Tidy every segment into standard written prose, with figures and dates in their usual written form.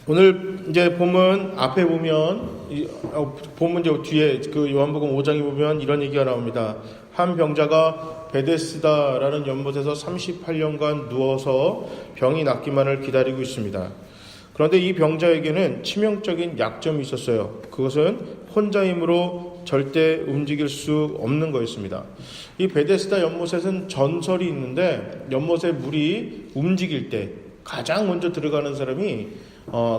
오늘 이제 본문 앞에 보면 본문 이제 뒤에 그 요한복음 5장에 보면 이런 얘기가 나옵니다. 한 병자가 베데스다라는 연못에서 38년간 누워서 병이 낫기만을 기다리고 있습니다. 그런데 이 병자에게는 치명적인 약점이 있었어요. 그것은 혼자 힘으로 절대 움직일 수 없는 거였습니다. 이 베데스다 연못에는 전설이 있는데 연못에 물이 움직일 때 가장 먼저 들어가는 사람이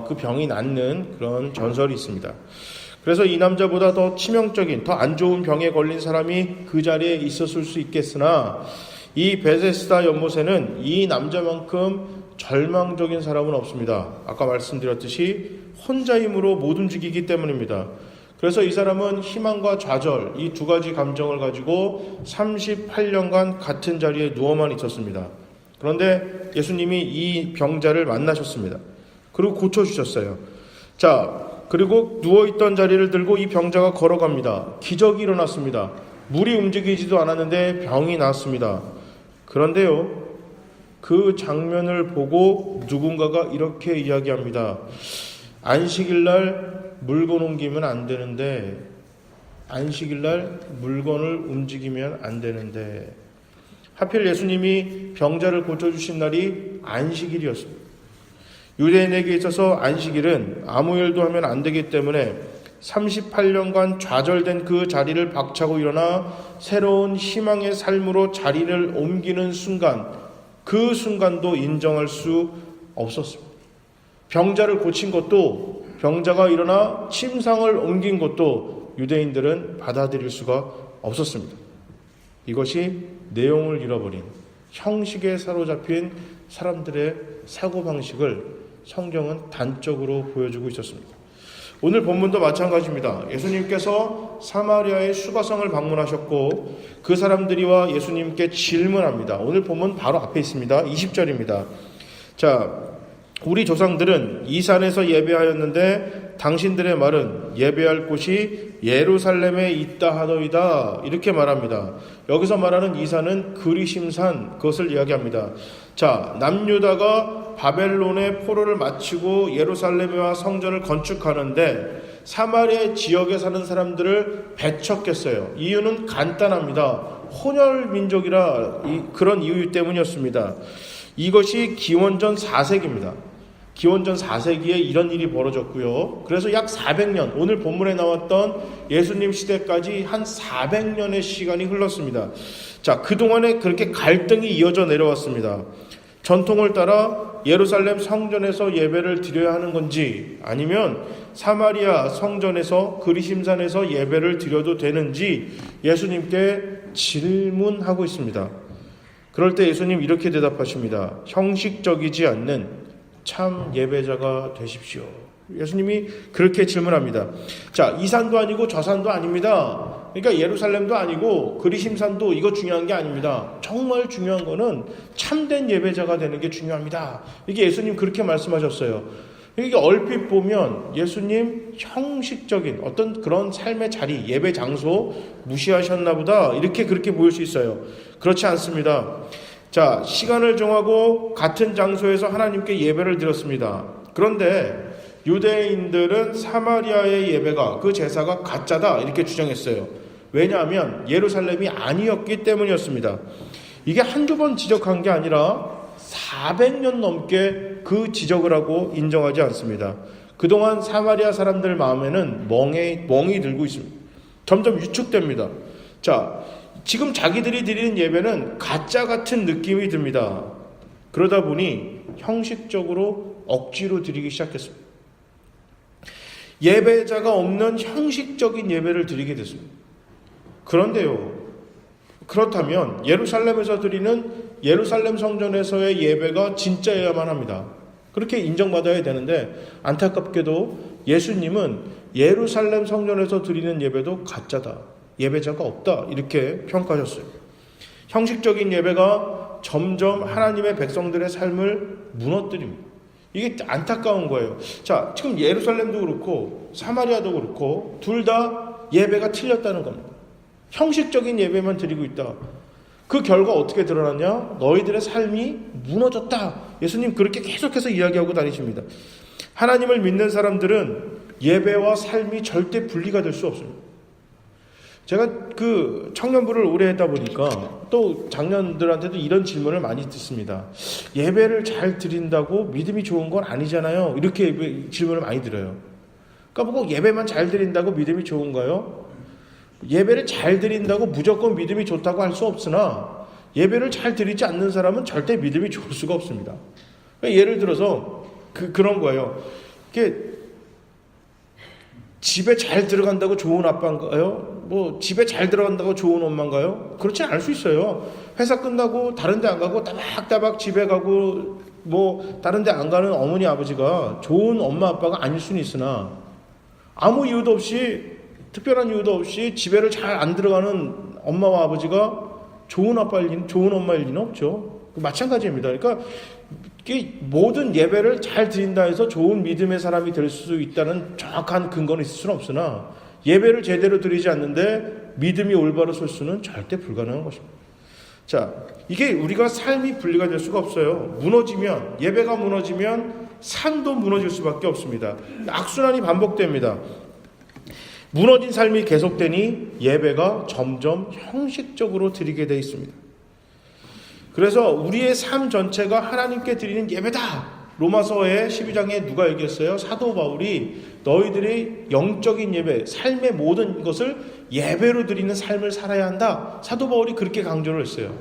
그 병이 낫는 그런 전설이 있습니다. 그래서 이 남자보다 더 치명적인, 더 안 좋은 병에 걸린 사람이 그 자리에 있었을 수 있겠으나 이 베데스다 연못에는 이 남자만큼 절망적인 사람은 없습니다. 아까 말씀드렸듯이 혼자 힘으로 못 움직이기 때문입니다. 그래서 이 사람은 희망과 좌절, 이 두 가지 감정을 가지고 38년간 같은 자리에 누워만 있었습니다. 그런데 예수님이 이 병자를 만나셨습니다. 그리고 고쳐주셨어요. 자, 그리고 누워있던 자리를 들고 이 병자가 걸어갑니다. 기적이 일어났습니다. 물이 움직이지도 않았는데 병이 나았습니다. 그런데요, 그 장면을 보고 누군가가 이렇게 이야기합니다. 안식일날 물건 옮기면 안 되는데, 안식일날 물건을 움직이면 안 되는데, 하필 예수님이 병자를 고쳐주신 날이 안식일이었습니다. 유대인에게 있어서 안식일은 아무 일도 하면 안 되기 때문에 38년간 좌절된 그 자리를 박차고 일어나 새로운 희망의 삶으로 자리를 옮기는 순간, 그 순간도 인정할 수 없었습니다. 병자를 고친 것도, 병자가 일어나 침상을 옮긴 것도 유대인들은 받아들일 수가 없었습니다. 이것이 내용을 잃어버린, 형식에 사로잡힌 사람들의 사고방식을 성경은 단적으로 보여주고 있었습니다. 오늘 본문도 마찬가지입니다. 예수님께서 사마리아의 수가성을 방문하셨고 그 사람들이와 예수님께 질문합니다. 오늘 본문 바로 앞에 있습니다. 20절입니다. 자, 우리 조상들은 이 산에서 예배하였는데 당신들의 말은 예배할 곳이 예루살렘에 있다 하더이다. 이렇게 말합니다. 여기서 말하는 이 산은 그리심산, 그것을 이야기합니다. 자, 남유다가 바벨론의 포로를 마치고 예루살렘과 성전을 건축하는데 사마리아 지역에 사는 사람들을 배척했어요. 이유는 간단합니다. 혼혈 민족이라 그런 이유 때문이었습니다. 이것이 기원전 4세기입니다. 기원전 4세기에 이런 일이 벌어졌고요. 그래서 약 400년, 오늘 본문에 나왔던 예수님 시대까지 한 400년의 시간이 흘렀습니다. 자, 그동안에 그렇게 갈등이 이어져 내려왔습니다. 전통을 따라 예루살렘 성전에서 예배를 드려야 하는 건지 아니면 사마리아 성전에서 그리심산에서 예배를 드려도 되는지 예수님께 질문하고 있습니다. 그럴 때 예수님 이렇게 대답하십니다. 형식적이지 않는 참 예배자가 되십시오. 예수님이 그렇게 질문합니다. 자, 이 산도 아니고 저 산도 아닙니다. 그러니까 예루살렘도 아니고 그리심산도 이거 중요한 게 아닙니다. 정말 중요한 거는 참된 예배자가 되는 게 중요합니다. 이게 예수님 그렇게 말씀하셨어요. 이게 얼핏 보면 예수님 형식적인 어떤 그런 삶의 자리, 예배 장소 무시하셨나 보다 이렇게 그렇게 보일 수 있어요. 그렇지 않습니다. 자, 시간을 정하고 같은 장소에서 하나님께 예배를 드렸습니다. 그런데 유대인들은 사마리아의 예배가, 그 제사가 가짜다 이렇게 주장했어요. 왜냐하면 예루살렘이 아니었기 때문이었습니다. 이게 한두 번 지적한 게 아니라 400년 넘게 그 지적을 하고 인정하지 않습니다. 그동안 사마리아 사람들 마음에는 멍이 들고 있습니다. 점점 유축됩니다. 자, 지금 자기들이 드리는 예배는 가짜 같은 느낌이 듭니다. 그러다 보니 형식적으로 억지로 드리기 시작했습니다. 예배자가 없는 형식적인 예배를 드리게 됐습니다. 그런데요, 그렇다면 예루살렘에서 드리는 예루살렘 성전에서의 예배가 진짜여야만 합니다. 그렇게 인정받아야 되는데 안타깝게도 예수님은 예루살렘 성전에서 드리는 예배도 가짜다, 예배자가 없다 이렇게 평가하셨어요. 형식적인 예배가 점점 하나님의 백성들의 삶을 무너뜨립니다. 이게 안타까운 거예요. 자, 지금 예루살렘도 그렇고 사마리아도 그렇고 둘 다 예배가 틀렸다는 겁니다. 형식적인 예배만 드리고 있다. 그 결과 어떻게 드러났냐? 너희들의 삶이 무너졌다. 예수님 그렇게 계속해서 이야기하고 다니십니다. 하나님을 믿는 사람들은 예배와 삶이 절대 분리가 될 수 없습니다. 제가 그 청년부를 오래 했다 보니까 또 장년들한테도 이런 질문을 많이 듣습니다. 예배를 잘 드린다고 믿음이 좋은 건 아니잖아요. 이렇게 질문을 많이 들어요. 그러니까 꼭 예배만 잘 드린다고 믿음이 좋은가요? 예배를 잘 드린다고 무조건 믿음이 좋다고 할 수 없으나 예배를 잘 드리지 않는 사람은 절대 믿음이 좋을 수가 없습니다. 그러니까 예를 들어서 그런 거예요. 이게 집에 잘 들어간다고 좋은 아빠인가요? 집에 잘 들어간다고 좋은 엄마인가요? 그렇지 않을 수 있어요. 회사 끝나고 다른 데 안 가고 따박따박 집에 가고 다른 데 안 가는 어머니 아버지가 좋은 엄마 아빠가 아닐 수는 있으나 아무 이유도 없이 특별한 이유도 없이 집에를 잘 안 들어가는 엄마와 아버지가 좋은 엄마일 리는 없죠. 마찬가지입니다. 그러니까 모든 예배를 잘 드린다 해서 좋은 믿음의 사람이 될 수 있다는 정확한 근거는 있을 수는 없으나 예배를 제대로 드리지 않는데 믿음이 올바로 설 수는 절대 불가능한 것입니다. 자, 이게 우리가 삶이 분리가 될 수가 없어요. 예배가 무너지면 삶도 무너질 수밖에 없습니다. 악순환이 반복됩니다. 무너진 삶이 계속되니 예배가 점점 형식적으로 드리게 되어 있습니다. 그래서 우리의 삶 전체가 하나님께 드리는 예배다. 로마서의 12장에 누가 얘기했어요? 사도 바울이 너희들의 영적인 예배, 삶의 모든 것을 예배로 드리는 삶을 살아야 한다. 사도 바울이 그렇게 강조를 했어요.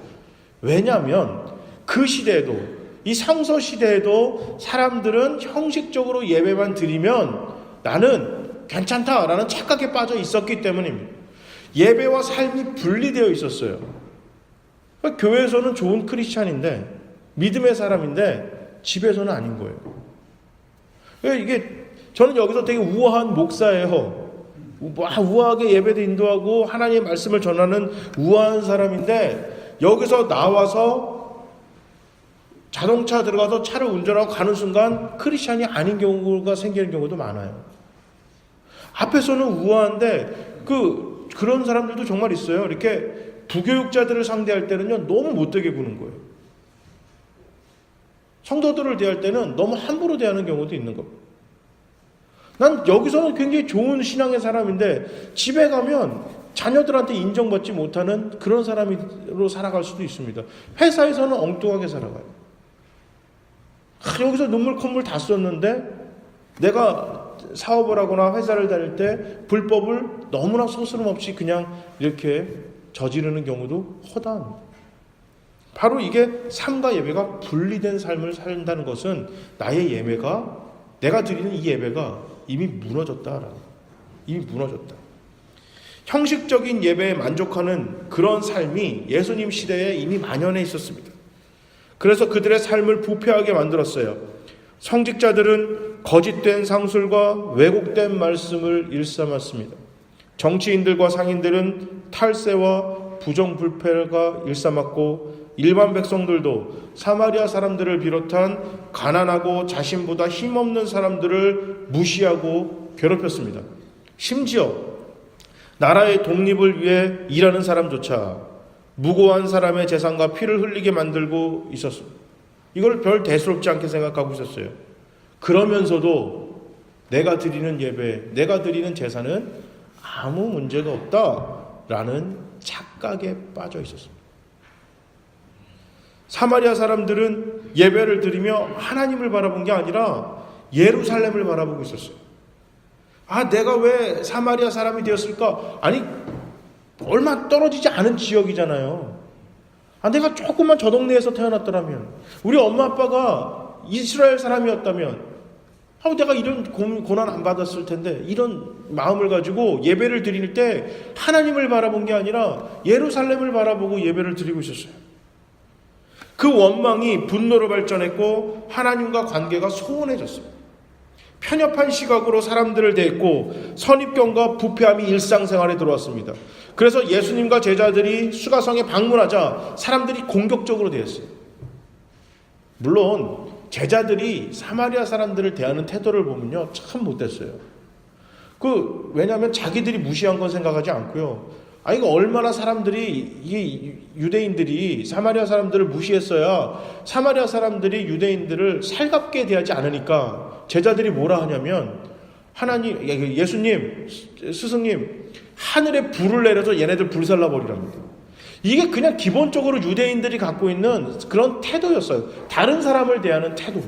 왜냐하면 그 시대에도, 이 성서 시대에도 사람들은 형식적으로 예배만 드리면 나는 괜찮다라는 착각에 빠져 있었기 때문입니다. 예배와 삶이 분리되어 있었어요. 그러니까 교회에서는 좋은 크리스찬인데 믿음의 사람인데 집에서는 아닌 거예요. 그러니까 이게 저는 여기서 되게 우아한 목사예요. 우아하게 예배도 인도하고 하나님의 말씀을 전하는 우아한 사람인데 여기서 나와서 자동차 들어가서 차를 운전하고 가는 순간 크리스찬이 아닌 경우가 생기는 경우도 많아요. 앞에서는 우아한데 그런 사람들도 정말 있어요. 이렇게 부교육자들을 상대할 때는요, 너무 못되게 구는 거예요. 성도들을 대할 때는 너무 함부로 대하는 경우도 있는 겁니다. 난 여기서는 굉장히 좋은 신앙의 사람인데 집에 가면 자녀들한테 인정받지 못하는 그런 사람으로 살아갈 수도 있습니다. 회사에서는 엉뚱하게 살아가요. 여기서 눈물 콧물 다 썼는데 내가 사업을 하거나 회사를 다닐 때 불법을 너무나 소스름 없이 그냥 이렇게 저지르는 경우도 허다합니다. 바로 이게 삶과 예배가 분리된 삶을 산다는 것은 나의 예배가, 내가 드리는 이 예배가 이미 무너졌다라는, 이미 무너졌다. 형식적인 예배에 만족하는 그런 삶이 예수님 시대에 이미 만연해 있었습니다. 그래서 그들의 삶을 부패하게 만들었어요. 성직자들은 거짓된 상술과 왜곡된 말씀을 일삼았습니다. 정치인들과 상인들은 탈세와 부정불패가 일삼았고 일반 백성들도 사마리아 사람들을 비롯한 가난하고 자신보다 힘없는 사람들을 무시하고 괴롭혔습니다. 심지어 나라의 독립을 위해 일하는 사람조차 무고한 사람의 재산과 피를 흘리게 만들고 있었습니다. 이걸 별 대수롭지 않게 생각하고 있었어요. 그러면서도 내가 드리는 예배, 내가 드리는 제사는 아무 문제가 없다라는 착각에 빠져 있었습니다. 사마리아 사람들은 예배를 드리며 하나님을 바라본 게 아니라 예루살렘을 바라보고 있었어요. 내가 왜 사마리아 사람이 되었을까? 아니, 얼마 떨어지지 않은 지역이잖아요. 내가 조금만 저 동네에서 태어났더라면, 우리 엄마 아빠가 이스라엘 사람이었다면, 내가 이런 고난 안 받았을 텐데, 이런 마음을 가지고 예배를 드릴 때 하나님을 바라본 게 아니라 예루살렘을 바라보고 예배를 드리고 있었어요. 그 원망이 분노로 발전했고 하나님과 관계가 소원해졌습니다. 편협한 시각으로 사람들을 대했고 선입견과 부패함이 일상생활에 들어왔습니다. 그래서 예수님과 제자들이 수가성에 방문하자 사람들이 공격적으로 대했어요. 물론 제자들이 사마리아 사람들을 대하는 태도를 보면요, 참 못됐어요. 왜냐하면 자기들이 무시한 건 생각하지 않고요, 이거 얼마나 사람들이, 이 유대인들이 사마리아 사람들을 무시했어야 사마리아 사람들이 유대인들을 살갑게 대하지 않으니까 제자들이 뭐라 하냐면, 하나님, 예수님, 스승님, 하늘에 불을 내려서 얘네들 불살라 버리랍니다. 이게 그냥 기본적으로 유대인들이 갖고 있는 그런 태도였어요. 다른 사람을 대하는 태도.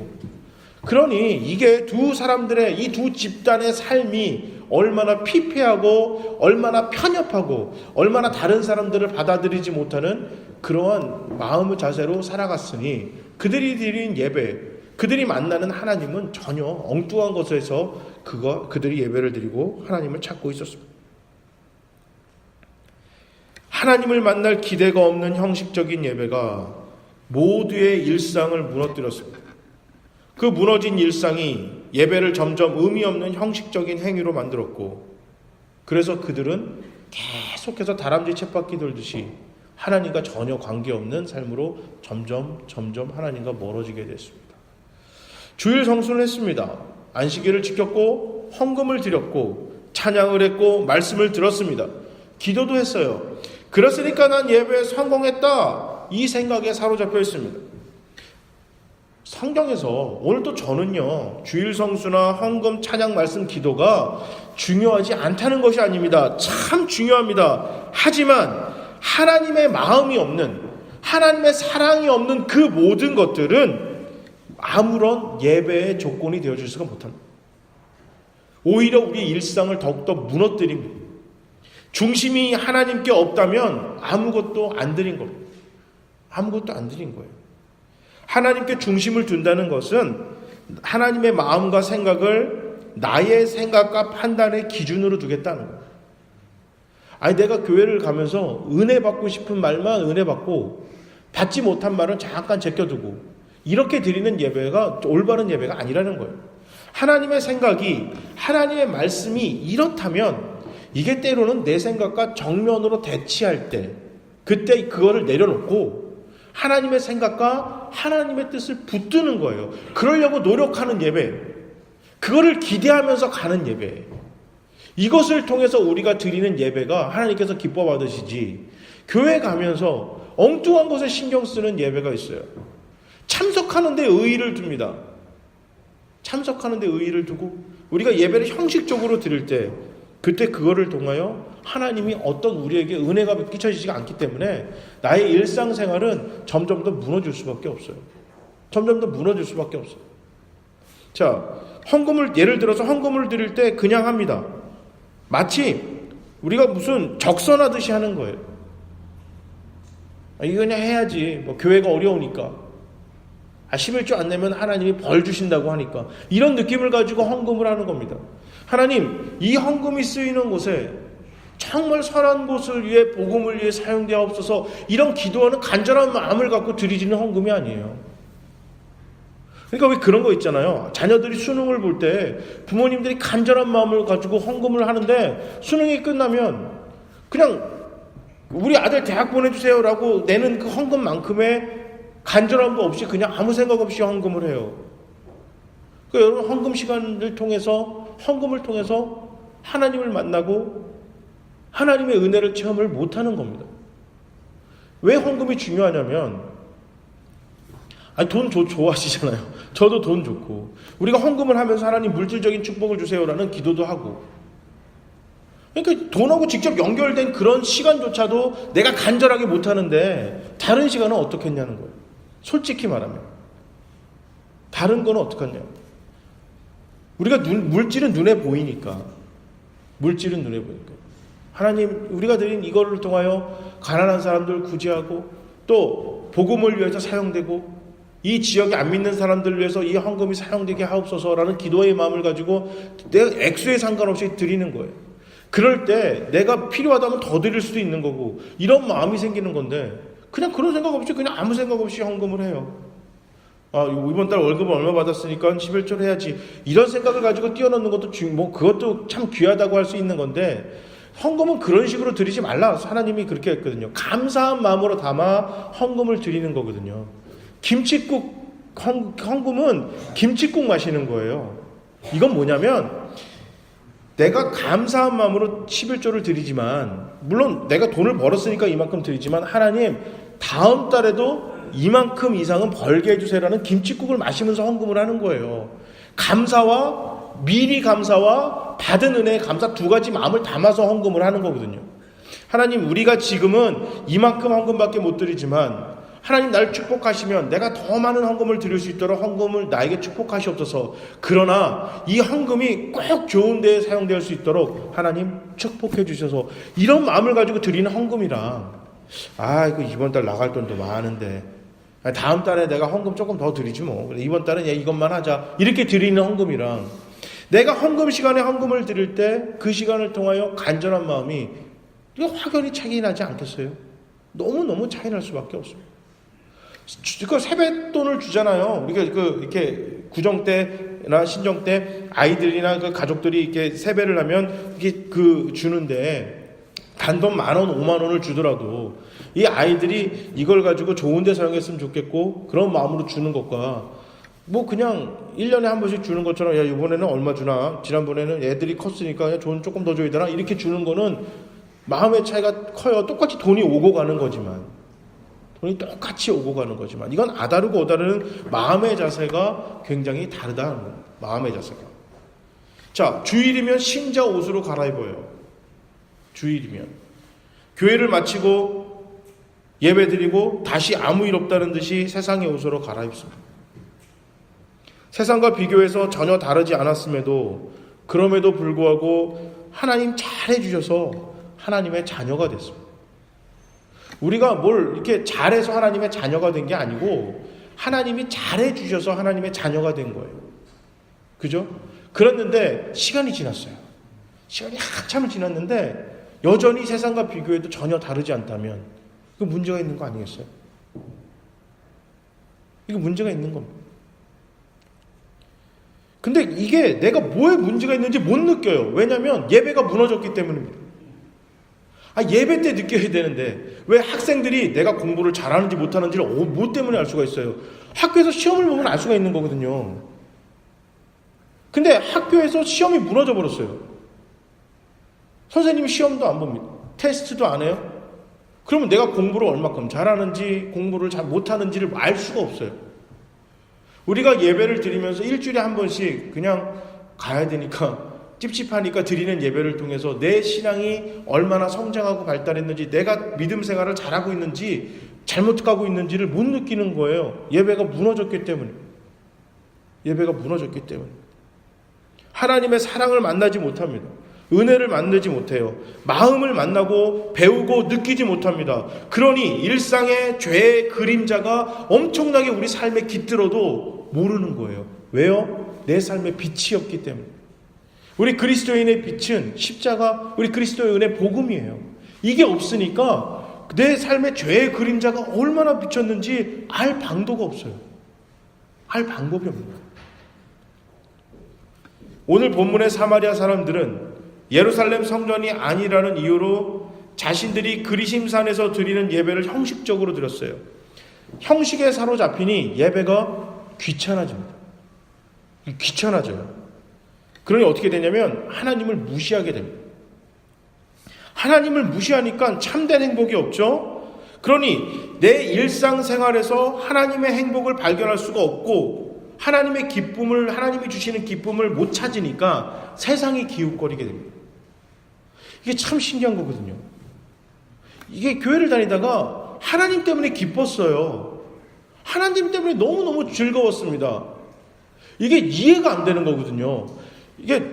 그러니 이게 두 사람들의, 이 두 집단의 삶이 얼마나 피폐하고 얼마나 편협하고 얼마나 다른 사람들을 받아들이지 못하는 그러한 마음의 자세로 살아갔으니 그들이 드린 예배, 그들이 만나는 하나님은 전혀 엉뚱한 것에서 그들이 예배를 드리고 하나님을 찾고 있었습니다. 하나님을 만날 기대가 없는 형식적인 예배가 모두의 일상을 무너뜨렸습니다. 그 무너진 일상이 예배를 점점 의미 없는 형식적인 행위로 만들었고, 그래서 그들은 계속해서 다람쥐 쳇바퀴 돌듯이 하나님과 전혀 관계없는 삶으로 점점 하나님과 멀어지게 됐습니다. 주일 성수를 했습니다. 안식일을 지켰고 헌금을 드렸고 찬양을 했고 말씀을 들었습니다. 기도도 했어요. 그랬으니까 난 예배에 성공했다, 이 생각에 사로잡혀 있습니다. 성경에서 오늘도 저는요, 주일 성수나 헌금, 찬양, 말씀, 기도가 중요하지 않다는 것이 아닙니다. 참 중요합니다. 하지만 하나님의 마음이 없는, 하나님의 사랑이 없는 그 모든 것들은 아무런 예배의 조건이 되어줄 수가 못합니다. 오히려 우리의 일상을 더욱더 무너뜨립니다. 중심이 하나님께 없다면 아무것도 안 드린 겁니다. 아무것도 안 드린 거예요. 하나님께 중심을 둔다는 것은 하나님의 마음과 생각을 나의 생각과 판단의 기준으로 두겠다는 거예요. 내가 교회를 가면서 은혜 받고 싶은 말만 은혜 받고 받지 못한 말은 잠깐 제껴두고 이렇게 드리는 예배가 올바른 예배가 아니라는 거예요. 하나님의 생각이, 하나님의 말씀이 이렇다면 이게 때로는 내 생각과 정면으로 대치할 때 그때 그거를 내려놓고 하나님의 생각과 하나님의 뜻을 붙드는 거예요. 그러려고 노력하는 예배, 그거를 기대하면서 가는 예배, 이것을 통해서 우리가 드리는 예배가 하나님께서 기뻐 받으시지, 교회 가면서 엉뚱한 것에 신경 쓰는 예배가 있어요. 참석하는 데 의의를 둡니다. 참석하는 데 의의를 두고 우리가 예배를 형식적으로 드릴 때 그때 그거를 통하여 하나님이 어떤 우리에게 은혜가 끼쳐지지가 않기 때문에 나의 일상생활은 점점 더 무너질 수밖에 없어요. 점점 더 무너질 수밖에 없어요. 자, 헌금을, 예를 들어서 헌금을 드릴 때 그냥 합니다. 마치 우리가 무슨 적선하듯이 하는 거예요. 이거 그냥 해야지, 교회가 어려우니까, 11조 안 내면 하나님이 벌 주신다고 하니까, 이런 느낌을 가지고 헌금을 하는 겁니다. 하나님, 이 헌금이 쓰이는 곳에 정말 선한 곳을 위해, 복음을 위해 사용되옵소서, 이런 기도하는 간절한 마음을 갖고 드리지는 헌금이 아니에요. 그러니까 왜 그런 거 있잖아요. 자녀들이 수능을 볼 때 부모님들이 간절한 마음을 가지고 헌금을 하는데 수능이 끝나면 그냥 우리 아들 대학 보내주세요라고 내는 그 헌금만큼의 간절함도 없이 그냥 아무 생각 없이 헌금을 해요. 그러니까 여러분, 헌금 시간을 통해서, 헌금을 통해서 하나님을 만나고 하나님의 은혜를 체험을 못하는 겁니다. 왜 헌금이 중요하냐면, 돈 좋아하시잖아요. 저도 돈 좋고, 우리가 헌금을 하면서 하나님 물질적인 축복을 주세요라는 기도도 하고, 그러니까 돈하고 직접 연결된 그런 시간조차도 내가 간절하게 못하는데 다른 시간은 어떻게 했냐는 거예요. 솔직히 말하면 다른 거는 어떻게 했냐. 우리가 물질은 눈에 보이니까, 물질은 눈에 보이니까 하나님, 우리가 드린 이거를 통하여 가난한 사람들 구제하고 또 복음을 위해서 사용되고 이 지역에 안 믿는 사람들을 위해서 이 헌금이 사용되게 하옵소서라는 기도의 마음을 가지고 내가 액수에 상관없이 드리는 거예요. 그럴 때 내가 필요하다면 더 드릴 수도 있는 거고, 이런 마음이 생기는 건데 그냥 그런 생각 없이 그냥 아무 생각 없이 헌금을 해요. 이번 달 월급을 얼마 받았으니까 11조를 해야지, 이런 생각을 가지고 뛰어넘는 것도 그것도 참 귀하다고 할 수 있는 건데, 헌금은 그런 식으로 드리지 말라, 하나님이 그렇게 했거든요. 감사한 마음으로 담아 헌금을 드리는 거거든요. 김칫국, 헌금은 김칫국 마시는 거예요. 이건 뭐냐면 내가 감사한 마음으로 11조를 드리지만, 물론 내가 돈을 벌었으니까 이만큼 드리지만, 하나님 다음 달에도 이만큼 이상은 벌게 해주세요라는 김칫국을 마시면서 헌금을 하는 거예요. 감사와 미리 감사와 받은 은혜의 감사 두 가지 마음을 담아서 헌금을 하는 거거든요. 하나님, 우리가 지금은 이만큼 헌금밖에 못 드리지만 하나님 나를 축복하시면 내가 더 많은 헌금을 드릴 수 있도록 헌금을 나에게 축복하시옵소서. 그러나 이 헌금이 꼭 좋은 데에 사용될 수 있도록 하나님 축복해 주셔서, 이런 마음을 가지고 드리는 헌금이랑, 이거 이번 달 나갈 돈도 많은데 다음 달에 내가 헌금 조금 더 드리지 뭐, 이번 달은 이것만 하자, 이렇게 드리는 헌금이랑, 내가 헌금 시간에 헌금을 드릴 때 그 시간을 통하여 간절한 마음이, 이거 확연히 차이 나지 않겠어요? 너무너무 차이 날 수밖에 없습니다. 그 세뱃돈을 주잖아요. 우리가 이렇게 구정 때나 신정 때 아이들이나 그 가족들이 이렇게 세배를 하면 이게 주는데, 단돈 10,000원, 50,000원을 주더라도 이 아이들이 이걸 가지고 좋은 데 사용했으면 좋겠고 그런 마음으로 주는 것과, 뭐 그냥 1년에 한 번씩 주는 것처럼, 야 이번에는 얼마 주나, 지난번에는 애들이 컸으니까 돈 조금 더 줘야 되나, 이렇게 주는 거는 마음의 차이가 커요. 똑같이 돈이 오고 가는 거지만, 이건 아다르고 어다르는 마음의 자세가 굉장히 다르다는 거예요. 마음의 자세가. 자, 주일이면 신자 옷으로 갈아입어요. 주일이면 교회를 마치고 예배드리고 다시 아무 일 없다는 듯이 세상의 옷으로 갈아입습니다. 세상과 비교해서 전혀 다르지 않았음에도, 그럼에도 불구하고 하나님 잘해주셔서 하나님의 자녀가 됐습니다. 우리가 뭘 이렇게 잘해서 하나님의 자녀가 된 게 아니고, 하나님이 잘해주셔서 하나님의 자녀가 된 거예요. 그죠? 그랬는데 시간이 지났어요. 시간이 한참을 지났는데 여전히 세상과 비교해도 전혀 다르지 않다면, 그 문제가 있는 거 아니겠어요? 이거 문제가 있는 겁니다. 근데 이게 내가 뭐에 문제가 있는지 못 느껴요. 왜냐하면 예배가 무너졌기 때문입니다. 예배 때 느껴야 되는데, 왜 학생들이 내가 공부를 잘하는지 못하는지를 뭐 때문에 알 수가 있어요? 학교에서 시험을 보면 알 수가 있는 거거든요. 근데 학교에서 시험이 무너져 버렸어요. 선생님이 시험도 안 봅니다. 테스트도 안 해요. 그러면 내가 공부를 얼마큼 잘하는지, 공부를 잘 못하는지를 알 수가 없어요. 우리가 예배를 드리면서 일주일에 한 번씩 그냥 가야 되니까, 찝찝하니까 드리는 예배를 통해서 내 신앙이 얼마나 성장하고 발달했는지, 내가 믿음 생활을 잘하고 있는지 잘못 가고 있는지를 못 느끼는 거예요. 예배가 무너졌기 때문에. 하나님의 사랑을 만나지 못합니다. 은혜를 만나지 못해요. 마음을 만나고 배우고 느끼지 못합니다. 그러니 일상의 죄의 그림자가 엄청나게 우리 삶에 깃들어도 모르는 거예요. 왜요? 내 삶에 빛이 없기 때문에. 우리 그리스도인의 빛은 십자가, 우리 그리스도의 은혜 복음이에요. 이게 없으니까 내 삶의 죄의 그림자가 얼마나 비쳤는지 알 방도가 없어요. 알 방법이 없는 거예요. 오늘 본문의 사마리아 사람들은 예루살렘 성전이 아니라는 이유로 자신들이 그리심산에서 드리는 예배를 형식적으로 드렸어요. 형식에 사로잡히니 예배가 귀찮아집니다. 귀찮아져요. 그러니 어떻게 되냐면 하나님을 무시하게 됩니다. 하나님을 무시하니까 참된 행복이 없죠. 그러니 내 일상생활에서 하나님의 행복을 발견할 수가 없고, 하나님의 기쁨을, 하나님이 주시는 기쁨을 못 찾으니까 세상이 기웃거리게 됩니다. 이게 참 신기한 거거든요. 이게 교회를 다니다가 하나님 때문에 기뻤어요. 하나님 때문에 너무너무 즐거웠습니다. 이게 이해가 안 되는 거거든요. 이게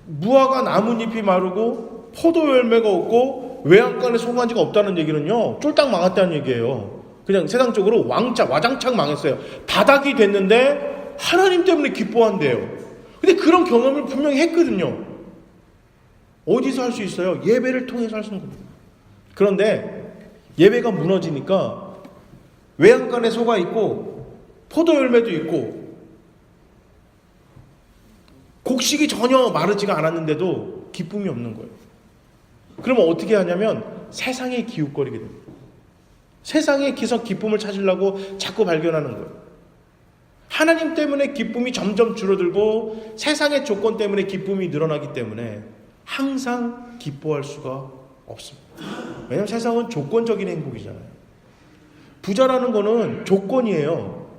무화과 나뭇잎이 마르고 포도 열매가 없고 외양간에 송아지가 없다는 얘기는요, 쫄딱 망했다는 얘기예요. 그냥 세상적으로 와장창 망했어요. 바닥이 됐는데 하나님 때문에 기뻐한대요. 근데 그런 경험을 분명히 했거든요. 어디서 할 수 있어요? 예배를 통해서 할 수 있는 겁니다. 그런데 예배가 무너지니까 외양간에 소가 있고 포도 열매도 있고 곡식이 전혀 마르지가 않았는데도 기쁨이 없는 거예요. 그러면 어떻게 하냐면 세상에 기웃거리게 됩니다. 세상에 기쁨을 찾으려고 자꾸 발견하는 거예요. 하나님 때문에 기쁨이 점점 줄어들고 세상의 조건 때문에 기쁨이 늘어나기 때문에 항상 기뻐할 수가 없습니다. 왜냐하면 세상은 조건적인 행복이잖아요. 부자라는 거는 조건이에요.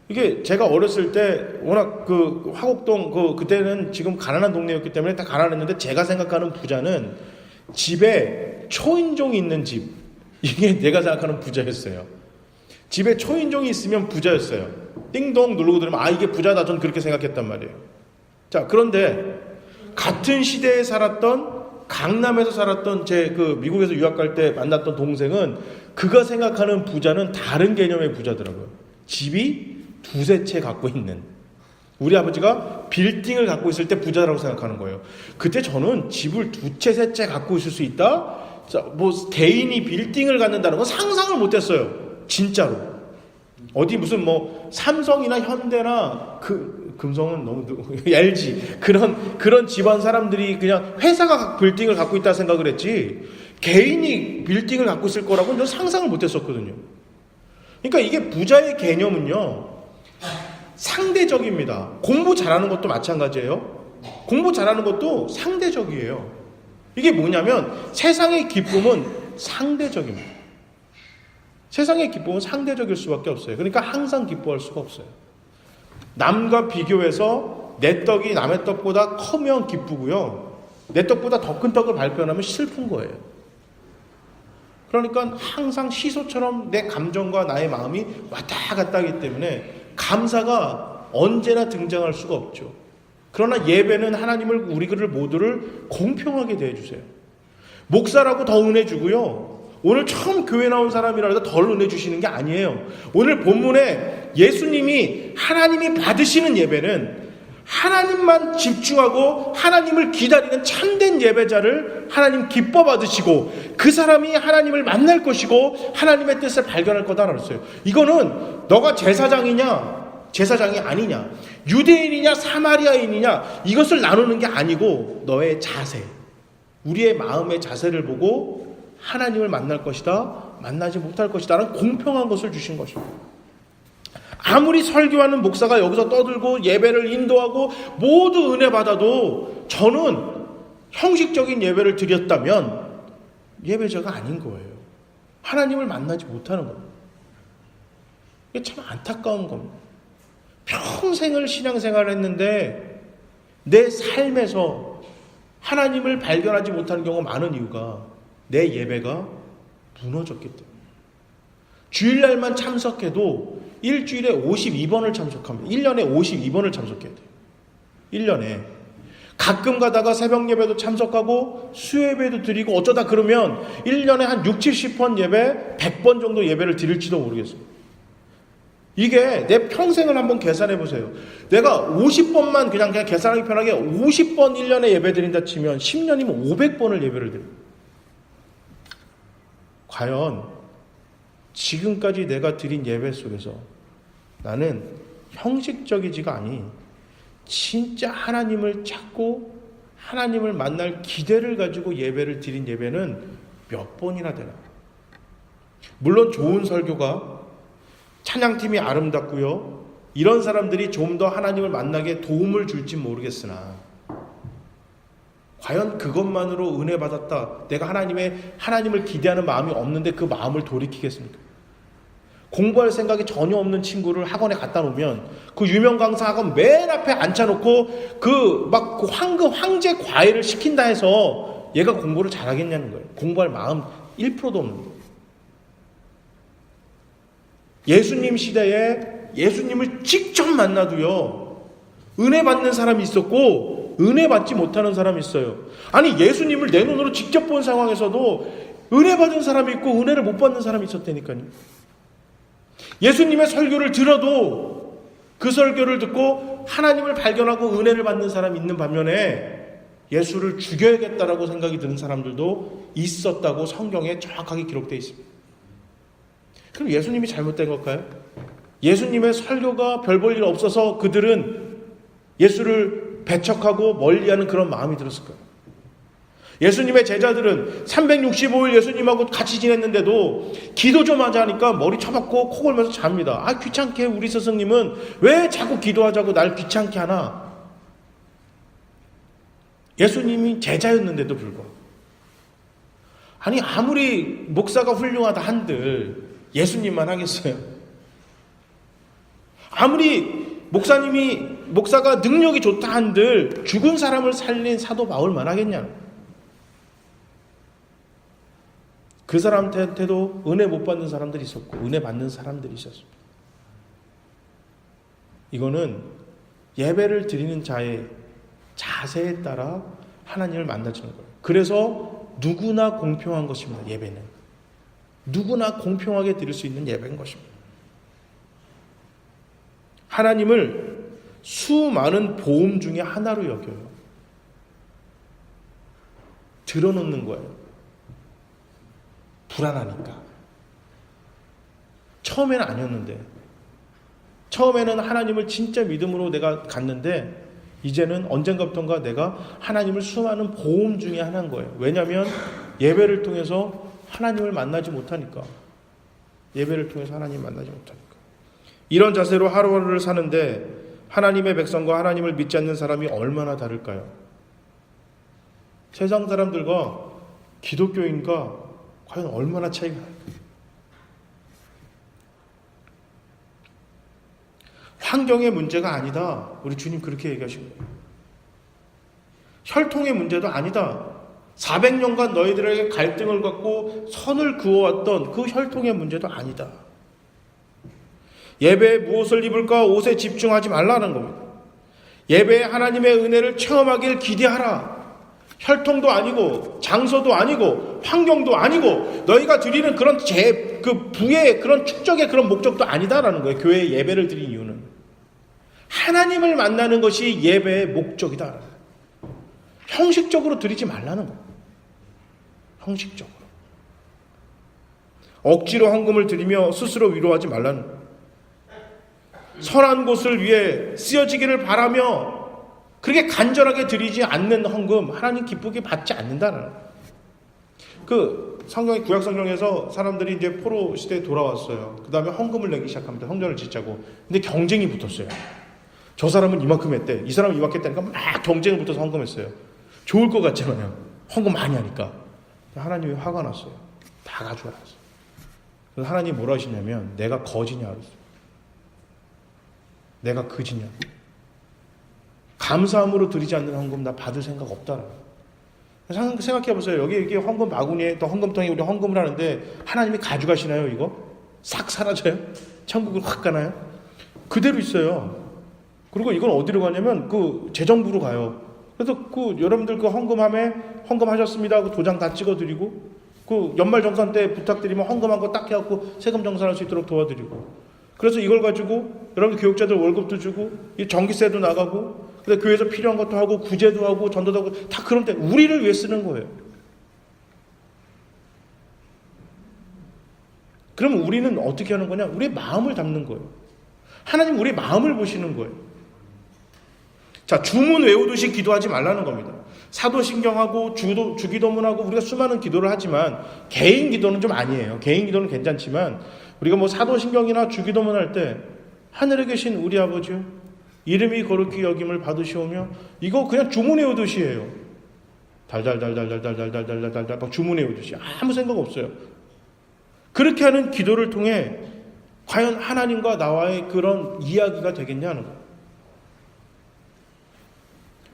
이게 제가 어렸을 때 워낙 그 화곡동 그때는 지금 가난한 동네였기 때문에 다 가난했는데, 제가 생각하는 부자는 집에 초인종이 있는 집, 이게 내가 생각하는 부자였어요. 집에 초인종이 있으면 부자였어요. 띵동 누르고 들으면 이게 부자다, 전 그렇게 생각했단 말이에요. 자, 그런데 같은 시대에 살았던, 강남에서 살았던 제 미국에서 유학 갈 때 만났던 동생은 그가 생각하는 부자는 다른 개념의 부자더라고요. 집이 두세 채 갖고 있는, 우리 아버지가 빌딩을 갖고 있을 때 부자라고 생각하는 거예요. 그때 저는 집을 두 채, 세 채 갖고 있을 수 있다? 뭐 개인이 빌딩을 갖는다는 건 상상을 못했어요. 진짜로. 어디 무슨 뭐 삼성이나 현대나 금성은 너무 LG 그런 집안 사람들이 그냥 회사가 빌딩을 갖고 있다 생각을 했지, 개인이 빌딩을 갖고 있을 거라고는 저는 상상을 못했었거든요. 그러니까 이게 부자의 개념은요, 상대적입니다. 공부 잘하는 것도 마찬가지예요. 공부 잘하는 것도 상대적이에요. 이게 뭐냐면 세상의 기쁨은 상대적입니다. 세상의 기쁨은 상대적일 수밖에 없어요. 그러니까 항상 기뻐할 수가 없어요. 남과 비교해서 내 떡이 남의 떡보다 커면 기쁘고요, 내 떡보다 더 큰 떡을 발견하면 슬픈 거예요. 그러니까 항상 시소처럼 내 감정과 나의 마음이 왔다 갔다 하기 때문에 감사가 언제나 등장할 수가 없죠. 그러나 예배는 하나님을, 우리를 모두를 공평하게 대해주세요. 목사라고 더 은혜 주고요, 오늘 처음 교회 나온 사람이라도 덜 은혜 주시는 게 아니에요. 오늘 본문에 예수님이, 하나님이 받으시는 예배는 하나님만 집중하고 하나님을 기다리는 참된 예배자를 하나님 기뻐 받으시고, 그 사람이 하나님을 만날 것이고 하나님의 뜻을 발견할 거다라고 했어요. 이거는 너가 제사장이냐 제사장이 아니냐, 유대인이냐 사마리아인이냐, 이것을 나누는 게 아니고 너의 자세, 우리의 마음의 자세를 보고 하나님을 만날 것이다, 만나지 못할 것이다 라는 공평한 것을 주신 것입니다. 아무리 설교하는 목사가 여기서 떠들고 예배를 인도하고 모두 은혜 받아도 저는 형식적인 예배를 드렸다면 예배자가 아닌 거예요. 하나님을 만나지 못하는 겁니다. 이게 참 안타까운 겁니다. 평생을 신앙생활을 했는데 내 삶에서 하나님을 발견하지 못하는 경우가 많은 이유가 내 예배가 무너졌기 때문에. 주일날만 참석해도 일주일에 52번을 참석합니다. 1년에 52번을 참석해야 돼요. 1년에. 가끔 가다가 새벽 예배도 참석하고 수요예배도 드리고, 어쩌다 그러면 1년에 한 60, 70번 예배, 100번 정도 예배를 드릴지도 모르겠어요. 이게 내 평생을 한번 계산해 보세요. 내가 50번만 그냥 계산하기 편하게 50번 1년에 예배 드린다 치면 10년이면 500번을 예배를 드려요. 과연 지금까지 내가 드린 예배 속에서 나는 형식적이지가 아니 진짜 하나님을 찾고 하나님을 만날 기대를 가지고 예배를 드린 예배는 몇 번이나 되나? 물론 좋은 설교가, 찬양팀이 아름답고요, 이런 사람들이 좀 더 하나님을 만나게 도움을 줄지 모르겠으나 과연 그것만으로 은혜 받았다, 내가 하나님을 기대하는 마음이 없는데 그 마음을 돌이키겠습니까? 공부할 생각이 전혀 없는 친구를 학원에 갖다 놓으면 그 유명 강사 학원 맨 앞에 앉혀놓고 그 황제 과외를 시킨다 해서 얘가 공부를 잘하겠냐는 거예요. 공부할 마음 1%도 없는 거예요. 예수님 시대에 예수님을 직접 만나도요, 은혜 받는 사람이 있었고 은혜 받지 못하는 사람이 있어요. 아니, 예수님을 내 눈으로 직접 본 상황에서도 은혜 받은 사람이 있고 은혜를 못 받는 사람이 있었다니까요. 예수님의 설교를 들어도 그 설교를 듣고 하나님을 발견하고 은혜를 받는 사람이 있는 반면에 예수를 죽여야겠다라고 생각이 드는 사람들도 있었다고 성경에 정확하게 기록되어 있습니다. 그럼 예수님이 잘못된 걸까요? 예수님의 설교가 별 볼 일 없어서 그들은 예수를 배척하고 멀리하는 그런 마음이 들었을까요? 예수님의 제자들은 365일 예수님하고 같이 지냈는데도 기도 좀 하자 하니까 머리 쳐박고 코 골면서 잡니다. 아, 귀찮게 우리 스승님은 왜 자꾸 기도하자고 날 귀찮게 하나? 예수님이 제자였는데도 불구하고. 아니, 아무리 목사가 훌륭하다 한들 예수님만 하겠어요? 아무리 목사가 능력이 좋다 한들 죽은 사람을 살린 사도 바울만 하겠냐? 그 사람한테도 은혜 못 받는 사람들이 있었고 은혜 받는 사람들이 있었습니다. 이거는 예배를 드리는 자의 자세에 따라 하나님을 만나주는 거예요. 그래서 누구나 공평한 것입니다. 예배는 누구나 공평하게 드릴 수 있는 예배인 것입니다. 하나님을 수많은 보험 중에 하나로 여겨요. 들어놓는 거예요. 불안하니까. 처음에는 아니었는데, 처음에는 하나님을 진짜 믿음으로 내가 갔는데 이제는 언젠가부턴가 내가 하나님을 수많은 보험 중에 하나인 거예요. 왜냐하면 예배를 통해서 하나님을 만나지 못하니까. 예배를 통해서 하나님을 만나지 못하니까. 이런 자세로 하루하루를 사는데 하나님의 백성과 하나님을 믿지 않는 사람이 얼마나 다를까요? 세상 사람들과 기독교인과 과연 얼마나 차이가 나요? 환경의 문제가 아니다. 우리 주님 그렇게 얘기하신 거예요. 혈통의 문제도 아니다. 400년간 너희들에게 갈등을 갖고 선을 그어왔던 그 혈통의 문제도 아니다. 예배에 무엇을 입을까 옷에 집중하지 말라는 겁니다. 예배에 하나님의 은혜를 체험하길 기대하라. 혈통도 아니고 장소도 아니고 환경도 아니고 너희가 드리는 그런 그 부의 그런 축적의 그런 목적도 아니다라는 거예요. 교회에 예배를 드린 이유는 하나님을 만나는 것이 예배의 목적이다. 형식적으로 드리지 말라는 거예요. 형식적으로 억지로 헌금을 드리며 스스로 위로하지 말라는 거예요. 선한 곳을 위해 쓰여지기를 바라며 그렇게 간절하게 드리지 않는 헌금 하나님 기쁘게 받지 않는다는 그 성경의 구약 성경에서 사람들이 이제 포로 시대에 돌아왔어요. 그 다음에 헌금을 내기 시작합니다. 성전을 짓자고. 근데 경쟁이 붙었어요. 저 사람은 이만큼 했대. 이 사람은 이만큼 했다니까 막 경쟁이 붙어서 헌금했어요. 좋을 것 같잖아요. 헌금 많이 하니까. 하나님이 화가 났어요. 다 가져와라. 그래서 하나님이 뭐라 하시냐면 내가 거지냐 그랬어요. 내가 거지냐. 감사함으로 드리지 않는 헌금 나 받을 생각 없다라. 생각해 보세요. 여기 헌금 바구니에 또 헌금통에 우리 헌금을 하는데 하나님이 가져가시나요? 이거 싹 사라져요? 천국으로 확 가나요? 그대로 있어요. 그리고 이건 어디로 가냐면 그 재정부로 가요. 그래서 그 여러분들 그 헌금하셨습니다. 그 도장 다 찍어드리고 그 연말정산 때 부탁드리면 헌금한 거 딱 해갖고 세금 정산할 수 있도록 도와드리고. 그래서 이걸 가지고 여러분들 교육자들 월급도 주고 전기세도 나가고 근데 교회에서 필요한 것도 하고 구제도 하고 전도도 하고 다 그런데 우리를 위해 쓰는 거예요. 그럼 우리는 어떻게 하는 거냐? 우리의 마음을 담는 거예요. 하나님 우리의 마음을 보시는 거예요. 자, 주문 외우듯이 기도하지 말라는 겁니다. 사도신경하고 주기도문하고 우리가 수많은 기도를 하지만 개인 기도는 좀 아니에요. 개인 기도는 괜찮지만 우리가 뭐 사도신경이나 주기도문 할 때 하늘에 계신 우리 아버지요 이름이 거룩히 여김을 받으시오며 이거 그냥 주문 외우듯이 해요. 달달달달달달달달달달달 막 주문 외우듯이 아무 생각 없어요. 그렇게 하는 기도를 통해 과연 하나님과 나와의 그런 이야기가 되겠냐는 거예요.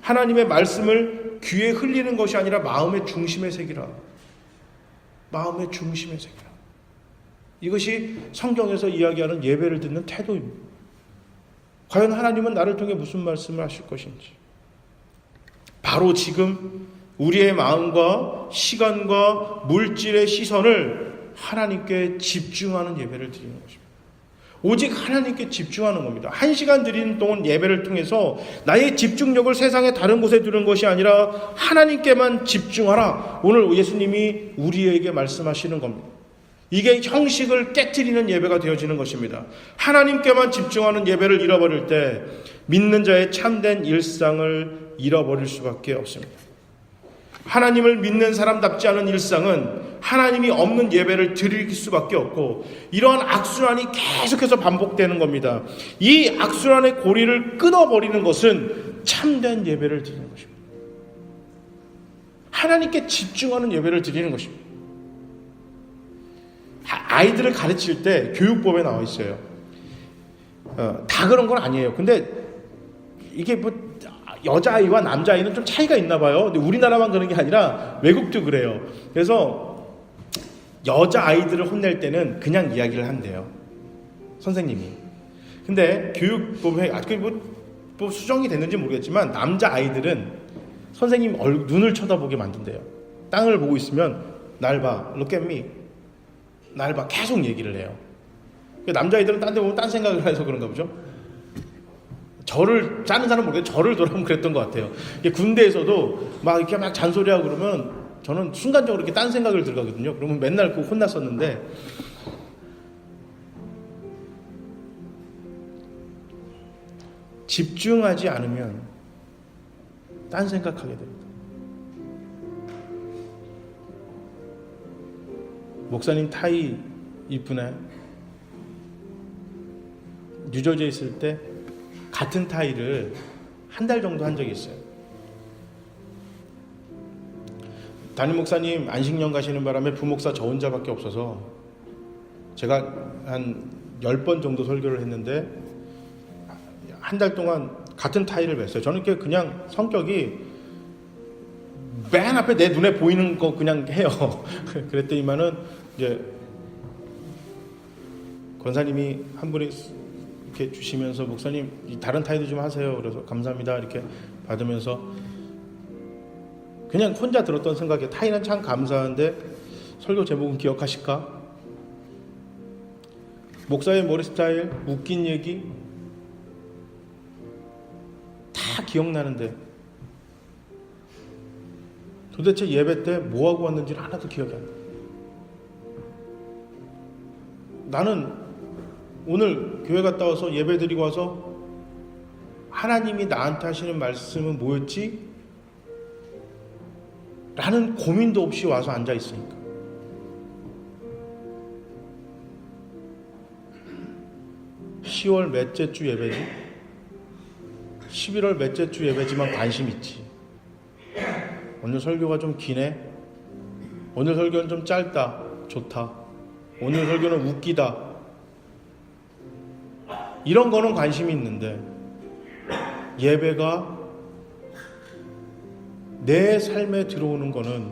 하나님의 말씀을 귀에 흘리는 것이 아니라 마음의 중심에 새기라. 마음의 중심에 새기라. 이것이 성경에서 이야기하는 예배를 듣는 태도입니다. 과연 하나님은 나를 통해 무슨 말씀을 하실 것인지. 바로 지금 우리의 마음과 시간과 물질의 시선을 하나님께 집중하는 예배를 드리는 것입니다. 오직 하나님께 집중하는 겁니다. 1시간 드리는 동안 예배를 통해서 나의 집중력을 세상의 다른 곳에 두는 것이 아니라 하나님께만 집중하라. 오늘 예수님이 우리에게 말씀하시는 겁니다. 이게 형식을 깨트리는 예배가 되어지는 것입니다. 하나님께만 집중하는 예배를 잃어버릴 때 믿는 자의 참된 일상을 잃어버릴 수밖에 없습니다. 하나님을 믿는 사람답지 않은 일상은 하나님이 없는 예배를 드릴 수밖에 없고, 이러한 악순환이 계속해서 반복되는 겁니다. 이 악순환의 고리를 끊어버리는 것은 참된 예배를 드리는 것입니다. 하나님께 집중하는 예배를 드리는 것입니다. 아이들을 가르칠 때 교육법에 나와 있어요. 다 그런 건 아니에요. 근데 이게 뭐 여자아이와 남자아이는 좀 차이가 있나 봐요. 근데 우리나라만 그런 게 아니라 외국도 그래요. 그래서 여자아이들을 혼낼 때는 그냥 이야기를 한대요, 선생님이. 근데 교육법에 아직 뭐 수정이 됐는지 모르겠지만 남자아이들은 선생님 눈을 쳐다보게 만든대요. 땅을 보고 있으면 날 봐, look at me, 날 봐, 계속 얘기를 해요. 남자아이들은 딴 데 보면 딴 생각을 해서 그런가 보죠. 저를 짜는 사람 모르겠어요. 저를 돌아보면 그랬던 것 같아요. 군대에서도 막 이렇게 막 잔소리하고 그러면 저는 순간적으로 이렇게 딴 생각을 들거든요. 그러면 맨날 그 혼났었는데, 집중하지 않으면 딴 생각하게 됩니다. 목사님 타이 이쁘네. 뉴저지에 있을 때 같은 타이를 한 달 정도 한 적이 있어요. 담임 목사님 안식년 가시는 바람에 부목사 저 혼자밖에 없어서 제가 한 10번 정도 설교를 했는데 한 달 동안 같은 타이를 맸어요. 저는 그냥 성격이 맨 앞에 내 눈에 보이는 거 그냥 해요. 그랬더니만은 이제 권사님이 한 분이 이렇게 주시면서, 목사님 다른 타이도 좀 하세요. 그래서 감사합니다 이렇게 받으면서 그냥 혼자 들었던 생각에, 타이는 참 감사한데 설교 제목은 기억하실까? 목사의 머리 스타일, 웃긴 얘기 다 기억나는데 도대체 예배 때 뭐하고 왔는지는 하나도 기억이 안 나. 나는 오늘 교회 갔다 와서 예배 드리고 와서 하나님이 나한테 하시는 말씀은 뭐였지? 라는 고민도 없이 와서 앉아 있으니까. (10월) 몇째 주 예배지? (11월) 몇째 주 예배지만 관심 있지. 오늘 설교가 좀 기네. 오늘 설교는 좀 짧다. 좋다. 오늘 설교는 웃기다. 이런 거는 관심이 있는데, 예배가 내 삶에 들어오는 거는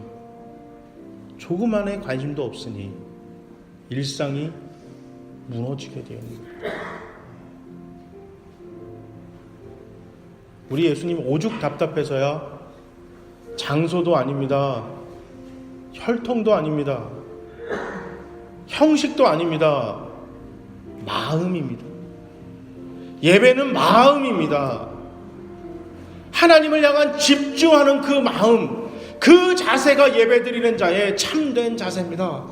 조그만의 관심도 없으니 일상이 무너지게 되는 거예요. 우리 예수님 오죽 답답해서야 장소도 아닙니다. 혈통도 아닙니다. 형식도 아닙니다. 마음입니다. 예배는 마음입니다. 하나님을 향한 집중하는 그 마음, 그 자세가 예배드리는 자의 참된 자세입니다.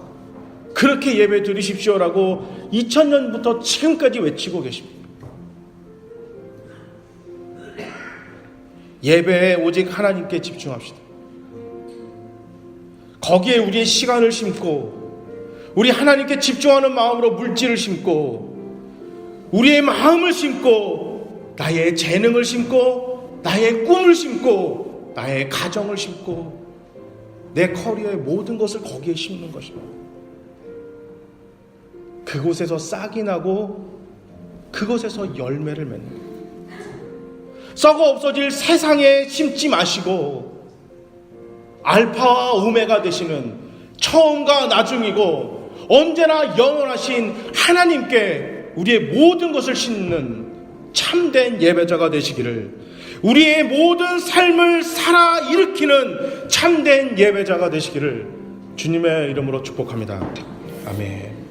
그렇게 예배 드리십시오라고 2000년부터 지금까지 외치고 계십니다. 예배에 오직 하나님께 집중합시다. 거기에 우리의 시간을 심고, 우리 하나님께 집중하는 마음으로 물질을 심고, 우리의 마음을 심고, 나의 재능을 심고, 나의 꿈을 심고, 나의 가정을 심고, 내 커리어의 모든 것을 거기에 심는 것입니다. 그곳에서 싹이 나고 그곳에서 열매를 맺는 거예요. 썩어 없어질 세상에 심지 마시고 알파와 오메가 되시는 처음과 나중이고 언제나 영원하신 하나님께 우리의 모든 것을 심는 참된 예배자가 되시기를, 우리의 모든 삶을 살아 일으키는 참된 예배자가 되시기를 주님의 이름으로 축복합니다. 아멘.